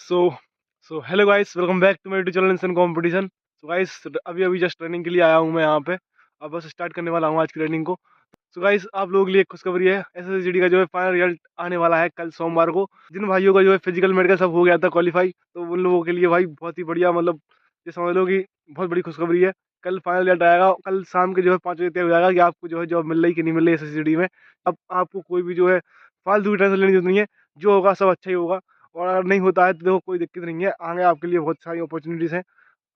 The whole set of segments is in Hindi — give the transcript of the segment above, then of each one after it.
So so hello guys, welcome back to my YouTube channel इंसान कंपटीशन। सो गाइस, अभी अभी जस्ट रनिंग के लिए आया हूँ मैं यहाँ पे। अब बस स्टार्ट करने वाला हूँ आज की रनिंग को। सो गाइस, आप लोगों के लिए एक खुशखबरी है। एसएससीडी का जो है फाइनल रिजल्ट आने वाला है कल सोमवार को। जिन भाइयों का जो है फिजिकल मेडिकल सब हो गया था क्वालिफाई, तो उन लोगों के लिए भाई बहुत ही बढ़िया, मतलब ये समझ लो कि बहुत बड़ी खुशखबरी है। कल फाइनल रिजल्ट आएगा, कल शाम के जो है 5 बजे तय हो जाएगा कि आपको जो है जॉब मिल रही कि नहीं मिल रही एसएससीडी में। अब आपको कोई भी जो है फालतू की टेंशन लेने की जरूरत नहीं है। जो होगा सब अच्छा ही होगा। और अगर नहीं होता है तो देखो कोई दिक्कत नहीं है, आगे आपके लिए बहुत सारी अपॉर्चुनिटीज़ हैं।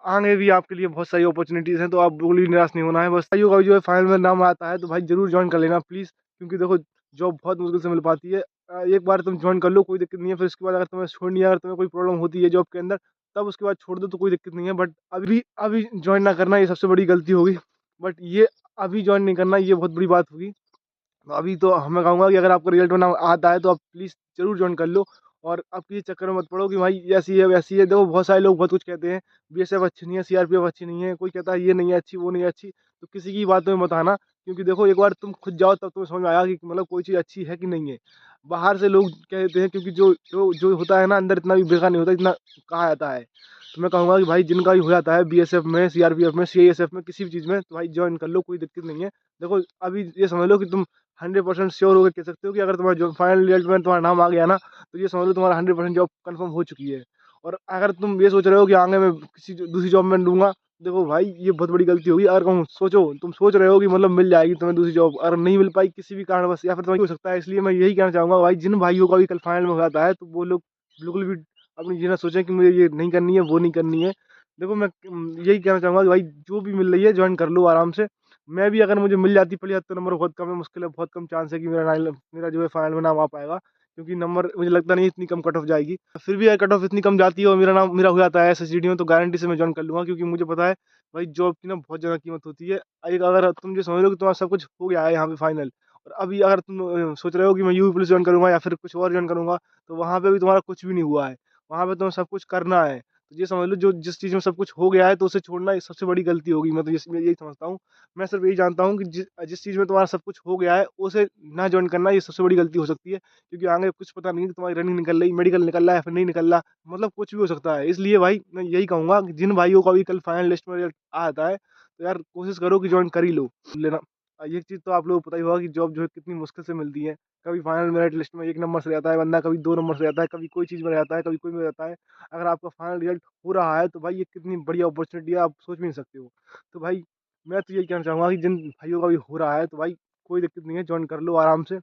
आगे भी आपके लिए बहुत सारी अपॉर्चुनिटीज़ हैं, तो आप बिल्कुल भी निराश नहीं होना है। बस भाइयों का जो है फाइनल में नाम आता है तो भाई ज़रूर ज्वाइन कर लेना प्लीज़, क्योंकि देखो जॉब बहुत मुश्किल से मिल पाती है। एक बार तुम ज्वाइन कर लो कोई दिक्कत नहीं है, फिर उसके बाद अगर तुम्हें छोड़नी है, अगर तुम्हें कोई प्रॉब्लम होती है जॉब के अंदर, तब उसके बाद छोड़ दो तो कोई दिक्कत नहीं है। बट अभी अभी ज्वाइन ना करना ये सबसे बड़ी गलती होगी। बट ये अभी ज्वाइन नहीं करना ये बहुत बड़ी बात होगी। तो अभी तो मैं कहूँगा कि अगर आपको रिजल्ट बनाना आता है तो आप प्लीज़ ज़रूर ज्वाइन कर लो। और अब किसी चक्कर में मत पड़ो कि भाई ऐसी है वैसी है। देखो बहुत सारे लोग बहुत कुछ कहते हैं, बीएसएफ अच्छी नहीं है, सीआरपीएफ अच्छी नहीं है, कोई कहता है ये नहीं है अच्छी वो नहीं है अच्छी। तो किसी की बातों में मत आना, क्योंकि देखो एक बार तुम खुद जाओ तब तुम्हें समझ में आएगा कि मतलब कोई चीज़ अच्छी है कि नहीं है। बाहर से लोग कहते हैं, क्योंकि जो जो जो होता है ना अंदर इतना भी बेकार नहीं होता जितना कहा जाता है। तो मैं कहूँगा कि भाई जिनका भी हो जाता है बीएसएफ में, सीआरपीएफ में, सीआईएसएफ में, किसी भी चीज़ में, तो भाई ज्वाइन कर लो, कोई दिक्कत नहीं है। देखो अभी ये समझ लो कि तुम 100% श्योर होकर कह सकते हो कि अगर तुम्हारा जो फाइनल रिजल्ट में तुम्हारा नाम आ गया ना, तो ये समझ लो तुम्हारा 100% जॉब कंफर्म हो चुकी है। और अगर तुम ये सोच रहे हो कि आगे मैं किसी दूसरी जॉब में ढूंढूंगा, देखो भाई ये बहुत बड़ी गलती होगी। अगर कहूँ सोचो, तुम सोच रहे हो कि मतलब मिल जाएगी तुम्हें दूसरी जॉब, अगर नहीं मिल पाई किसी भी कारणवश या फिर तुम्हें हो सकता है, इसलिए मैं यही कहना चाहूँगा भाई जिन भाइयों का भी कल फाइनल में हो जाता है तो वो लोग बिल्कुल भी अपनी ये ना सोचें कि मुझे ये नहीं करनी है वो नहीं करनी है। देखो मैं यही कहना चाहूँगा कि भाई जो भी मिल रही है ज्वाइन कर लो आराम से। मैं भी अगर मुझे मिल जाती 75 नंबर, बहुत कम है, मुश्किल है, बहुत कम चांस है कि मेरा जो है फाइनल में नाम आ पाएगा, क्योंकि नंबर मुझे लगता नहीं इतनी कम कट ऑफ जाएगी। फिर भी अगर कट ऑफ इतनी कम जाती है और मेरा हो जाता है एसएससीडी में, तो गारंटी से मैं ज्वाइन कर लूँगा, क्योंकि मुझे पता है भाई जॉब की ना बहुत ज़्यादा कीमत होती है। एक अगर तुम जो समझ लो कि तुम्हारा सब कुछ हो गया है यहाँ पे फाइनल, और अभी अगर तुम सोच रहे हो कि मैं यूपी पुलिस ज्वाइन करूँगा या फिर कुछ और ज्वाइन करूँगा, तो वहाँ पे भी तुम्हारा कुछ भी नहीं हुआ है। वहाँ पे तुम्हें सब कुछ करना है। तो ये समझ लो जो जिस चीज़ में सब कुछ हो गया है तो उसे छोड़ना ये सबसे बड़ी गलती होगी। मैं तो मैं यही समझता हूँ। मैं सिर्फ यही जानता हूँ कि जिस चीज़ में तुम्हारा सब कुछ हो गया है उसे ना ज्वाइन करना ये सबसे बड़ी गलती हो सकती है, क्योंकि आगे कुछ पता नहीं कि तुम्हारी रनिंग निकल रही, मेडिकल निकल रहा है या फिर नहीं निकल रहा, मतलब कुछ भी हो सकता है। इसलिए भाई मैं यही कहूँगा कि जिन भाइयों का भी कल फाइनल लिस्ट में रिजल्ट आता है, तो यार कोशिश करो कि ज्वाइन कर ही लो लेना। ये चीज़ तो आप लोगों को पता ही होगा कि जॉब जो है कितनी मुश्किल से मिलती है। कभी फाइनल मेरिट लिस्ट में 1 नंबर से रहता है बंदा, कभी 2 नंबर से रहता है, कभी कोई चीज़ में रहता है, कभी कोई में रहता है। अगर आपका फाइनल रिजल्ट हो रहा है तो भाई ये कितनी बढ़िया अपॉर्चुनिटी है, आप सोच भी नहीं सकते हो। तो भाई मैं तो यही कहना चाहूँगा कि जिन भाइयों का भी हो रहा है तो भाई कोई दिक्कत नहीं है, जॉइन कर लो आराम से।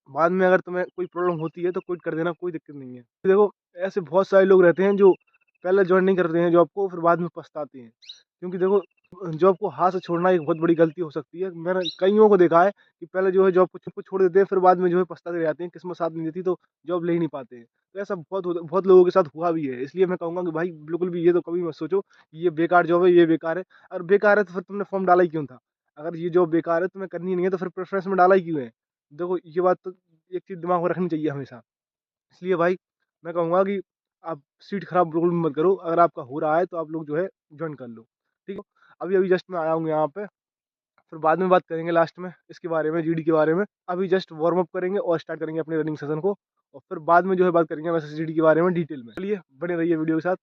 बाद में अगर तुम्हें कोई प्रॉब्लम होती है तो क्विट कर देना, कोई दिक्कत नहीं है। देखो ऐसे बहुत सारे लोग रहते हैं जो पहले जॉइन नहीं करते हैं जॉब को, फिर बाद में पछताते हैं। क्योंकि देखो जॉब को हाथ से छोड़ना एक बहुत बड़ी गलती हो सकती है। मैंने कईयों को देखा है कि पहले जो है जॉब को छोड़ देते हैं, फिर बाद में जो है पछताते रह जाते हैं, किस्मत साथ नहीं देती तो जॉब ले ही नहीं पाते हैं। तो ऐसा बहुत लोगों के साथ हुआ भी है। इसलिए मैं कहूँगा कि भाई बिल्कुल भी ये तो कभी मत सोचो कि ये बेकार जॉब है, ये बेकार है। अगर बेकार है तो फिर तुमने फॉर्म डाला ही क्यों था? अगर ये जॉब बेकार है, तुम्हें करनी नहीं है, तो फिर प्रेफरेंस में डाला ही क्यों है? देखो ये बात तो एक चीज़ दिमाग में रखनी चाहिए हमेशा। इसलिए भाई मैं कहूँगा कि आप सीट खराब बिल्कुल भी मत करो। अगर आपका हो रहा है तो आप लोग जो है जॉइन कर लो, ठीक है? अभी-अभी जस्ट मैं आया हूँ यहाँ पे, फिर बाद में बात करेंगे लास्ट में इसके बारे में, जीडी के बारे में। अभी जस्ट वार्म अप करेंगे और स्टार्ट करेंगे अपने रनिंग सेशन को, और फिर बाद में जो है बात करेंगे वैसे जीडी के बारे में डिटेल में। चलिए बने रहिए वीडियो के साथ।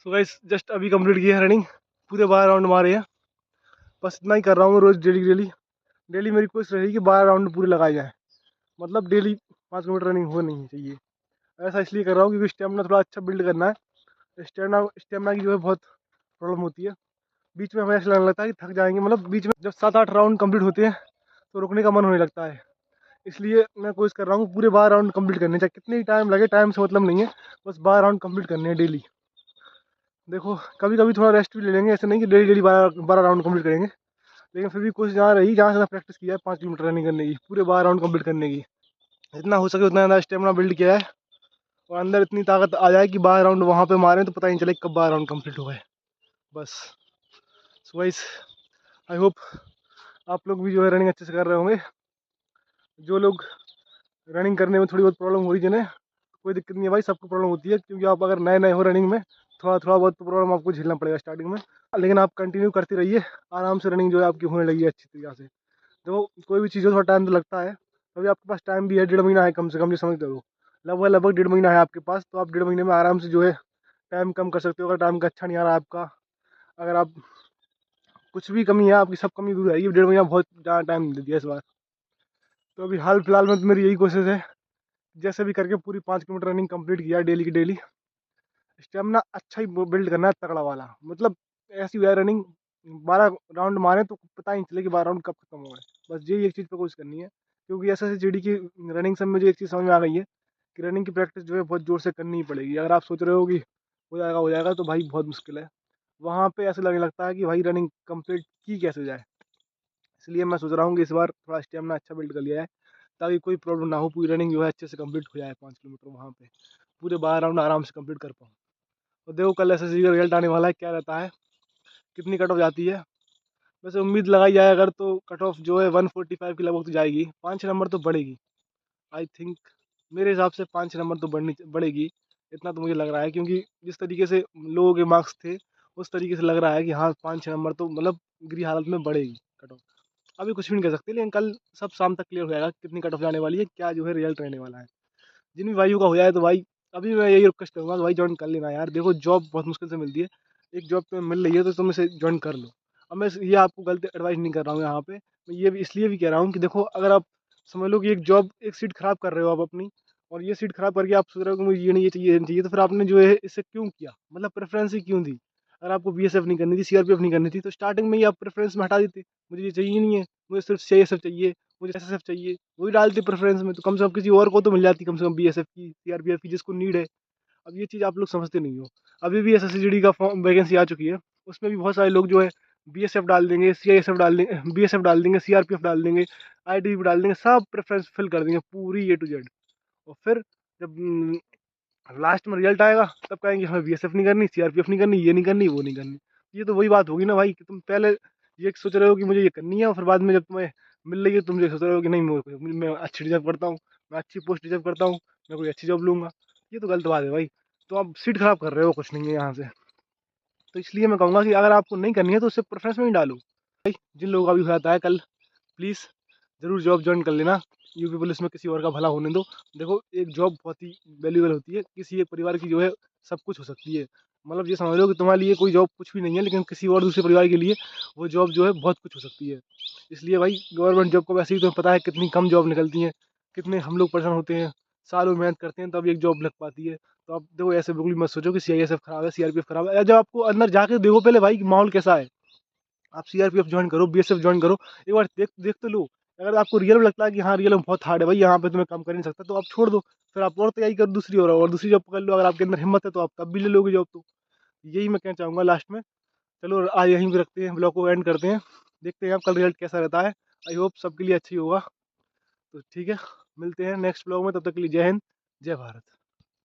सो गाइस जस्ट अभी कंप्लीट किया है रनिंग, पूरे 12 राउंड मारे हैं। बस इतना ही कर रहा हूँ रोज, डेली डेली डेली मेरी कोशिश रही कि 12 राउंड पूरे लगाए जाए, मतलब डेली 5 किलोमीटर रनिंग हो नहीं चाहिए। ऐसा इसलिए कर रहा हूँ क्योंकि स्टेमिना थोड़ा अच्छा बिल्ड करना है। स्टेमिना स्टेमिना की जो है बहुत प्रॉब्लम होती है। बीच में हमें ऐसा लगने लगता है कि थक जाएंगे, मतलब बीच में जब 7-8 राउंड कंप्लीट होते हैं तो रुकने का मन होने लगता है। इसलिए मैं कोशिश कर रहा हूँ पूरे 12 राउंड कंप्लीट करने, चाहे कितनी टाइम लगे, टाइम से मतलब नहीं है, बस 12 राउंड कंप्लीट करने हैं डेली। देखो कभी कभी थोड़ा रेस्ट भी ले लेंगे, ऐसे नहीं कि डेली डेली 12 राउंड कंप्लीट करेंगे, लेकिन फिर भी कोशिश जहाँ रही, जहाँ से प्रैक्टिस किया है 5 किलोमीटर रनिंग करने की, पूरे 12 राउंड कंप्लीट करने की, जितना हो सके उतना ज़्यादा स्टेमिना बिल्ड किया है। और अंदर इतनी ताकत आ जाए कि 12 राउंड वहाँ पे मारें तो पता ही नहीं चले कब 12 राउंड कंप्लीट हो गए। बस सो गाइस, आई होप आप लोग भी जो है रनिंग अच्छे से कर रहे होंगे। जो लोग रनिंग करने में थोड़ी बहुत प्रॉब्लम हो रही जिन्हें, कोई दिक्कत नहीं है भाई, सबको प्रॉब्लम होती है, क्योंकि आप अगर नए नए हो रनिंग में, थोड़ा थोड़ा बहुत तो प्रॉब्लम आपको झेलना पड़ेगा स्टार्टिंग में, लेकिन आप कंटिन्यू करते रहिए, आराम से रनिंग जो है आपकी होने लगी है अच्छी तरीके से। तो कोई भी चीज़ हो थोड़ा टाइम तो लगता है, अभी आपके पास टाइम भी है, 1.5 महीना है कम से कम, जो समझते हो, लगभग लगभग 1.5 महीना है आपके पास, तो आप 1.5 महीने में आराम से जो है टाइम कम कर सकते हो। अगर टाइम का अच्छा नहीं आ रहा है आपका, अगर आप कुछ भी कमी है आपकी, सब कमी दूर आएगी। 1.5 महीना बहुत ज़्यादा टाइम दे दिया इस बार। तो अभी हाल फिलहाल में तो मेरी यही कोशिश है, जैसे भी करके पूरी 5 किलोमीटर रनिंग कंप्लीट किया डेली की डेली। स्टेमिना अच्छा ही बिल्ड करना है, तगड़ा वाला, मतलब ऐसी हुआ रनिंग 12 राउंड मारे तो पता ही नहीं चले कि 12 राउंड कब खत्म हो गए। बस यही एक चीज़ पर कोशिश करनी है, क्योंकि एस एस की रनिंग से मुझे एक चीज़ समझ में आ गई है कि रनिंग की प्रैक्टिस जो है बहुत ज़ोर से करनी ही पड़ेगी। अगर आप सोच रहे हो कि हो जाएगा तो भाई बहुत मुश्किल है। वहाँ पे ऐसे लगने लगता है कि भाई रनिंग कंप्लीट की कैसे जाए। इसलिए मैं सोच रहा हूँ कि इस बार थोड़ा स्टेमिना अच्छा बिल्ड कर लिया है, ताकि कोई प्रॉब्लम ना हो, पूरी रनिंग जो है अच्छे से कंप्लीट हो जाए, 5 किलोमीटर वहाँ पे पूरे 12 राउंड आराम से कंप्लीट कर पाऊँ। तो देखो कल एसएससी का रिजल्ट आने वाला है, क्या रहता है, कितनी कट ऑफ जाती है। वैसे उम्मीद लगाई जाए अगर, तो कट ऑफ जो है 145 के लगभग तो जाएगी, 5-6 नंबर तो बढ़ेगी आई थिंक। मेरे हिसाब से 5-6 नंबर तो बढ़ेगी, इतना तो मुझे लग रहा है, क्योंकि जिस तरीके से लोगों के मार्क्स थे उस तरीके से लग रहा है कि हाँ 5-6 नंबर तो मतलब गिरी हालत में बढ़ेगी कट ऑफ। अभी कुछ भी नहीं कर सकते, लेकिन कल सब शाम तक क्लियर हो जाएगा कितनी कट ऑफ जाने वाली है, क्या जो है रिजल्ट रहने वाला है। जिन भी भाइयों का हो जाए तो भाई अभी मैं यही रिक्वेस्ट करूँगा कि भाई ज्वाइन कर लेना यार। देखो जॉब बहुत मुश्किल से मिलती है, एक जॉब तुम्हें मिल रही है तो तुम इसे ज्वाइन कर लो। अब मैं ये आपको गलत एडवाइस नहीं कर रहा हूँ यहाँ पे, मैं ये भी इसलिए भी कह रहा हूँ कि देखो अगर आप समझ लो कि एक जॉब, एक सीट खराब कर रहे हो आप अपनी, और ये सीट खराब करके आप सोच रहे हो कि मुझे ये नहीं ये चाहिए, ये नहीं चाहिए, तो फिर आपने जो है इसे क्यों किया, मतलब प्रेफरेंस ही क्यों दी। अगर आपको बीएसएफ नहीं करनी थी, सीआरपीएफ नहीं करनी थी, तो स्टार्टिंग में ही आप प्रेफरेंस में हटा देते, मुझे ये चाहिए ही नहीं है, मुझे सिर्फ सीआईएसएफ चाहिए, मुझे एसएसएफ चाहिए, वही डालती प्रेफरेंस में, तो कम से कम किसी और को तो मिल जाती, कम से कम बीएसएफ की, सीआरपीएफ की, जिसको नीड है। अब ये चीज़ आप लोग समझते नहीं हो। अभी भी एसएससीजीडी का फॉर्म वैकेंसी आ चुकी है, उसमें भी बहुत सारे लोग जो है बीएसएफ डाल देंगे, सीआईएसएफ डाल देंगे, बीएसएफ डाल देंगे, सीआरपीएफ डाल देंगे, आईटीबीपी डाल देंगे, सब प्रेफरेंस फिल कर देंगे पूरी A to Z। और फिर जब लास्ट में रिजल्ट आएगा तब कहेंगे हमें बीएसएफ नहीं करनी, सीआरपीएफ नहीं करनी, ये नहीं करनी, वो नहीं करनी। ये तो वही बात होगी ना भाई, कि तुम पहले ये सोच रहे हो कि मुझे ये करनी है, और फिर बाद में जब तुम्हें मिल रही है तुम ये सोच रहे हो कि नहीं, मैं अच्छी डिजर्व करता हूँ, मैं अच्छी पोस्ट डिजर्व करता हूँ, मैं कोई अच्छी जॉब लूँगा। ये तो गलत बात है भाई, तो आप सीट खराब कर रहे हो, कुछ नहीं है यहाँ से। तो इसलिए मैं कहूँगा कि अगर आपको नहीं करनी है तो उससे प्रेफरेंस में ही डालो भाई। जिन लोगों का भी हो जाता है, कल प्लीज़ ज़रूर जॉब ज्वाइन कर लेना, यूपी पुलिस में किसी और का भला होने दो। देखो एक जॉब बहुत ही वैल्यूबल होती है, किसी एक परिवार की जो है सब कुछ हो सकती है। मतलब ये समझ लो कि तुम्हारे लिए कोई जॉब कुछ भी नहीं है, लेकिन किसी और दूसरे परिवार के लिए वो जॉब जो है बहुत कुछ हो सकती है। इसलिए भाई गवर्नमेंट जॉब को वैसे ही तुम्हें पता है कितनी कम जॉब निकलती हैं, कितने हम लोग परेशान होते हैं, सालों मेहनत करते हैं तब एक जॉब लग पाती है। तो आप देखो ऐसे बिल्कुल भी मत सोचो कि सीआईएसएफ खराब है, सीआरपीएफ खराब है। जब आपको अंदर जाके देखो पहले भाई कि माहौल कैसा है। आप सीआरपीएफ ज्वाइन करो, बीएसएफ ज्वाइन करो, एक बार देख देख तो लो। अगर आपको रियल में लगता है कि हाँ रियल में बहुत हार्ड है भाई, यहाँ पे तुम्हें काम कर नहीं सकता, तो आप छोड़ दो। फिर आप और तैयारी करो दूसरी, और दूसरी जॉब पकड़ लो। अगर आपके अंदर हिम्मत है तो आप तब भी ले लोगे जॉब। तो यही मैं कहना चाहूँगा लास्ट में। चलो आज यहीं पे रखते हैं, ब्लॉग को एंड करते हैं। देखते हैं अब कल रिजल्ट कैसा रहता है। आई होप सबके लिए अच्छा ही होगा। तो ठीक है, मिलते हैं नेक्स्ट ब्लॉग में, तब तक के लिए जय हिंद, जय भारत।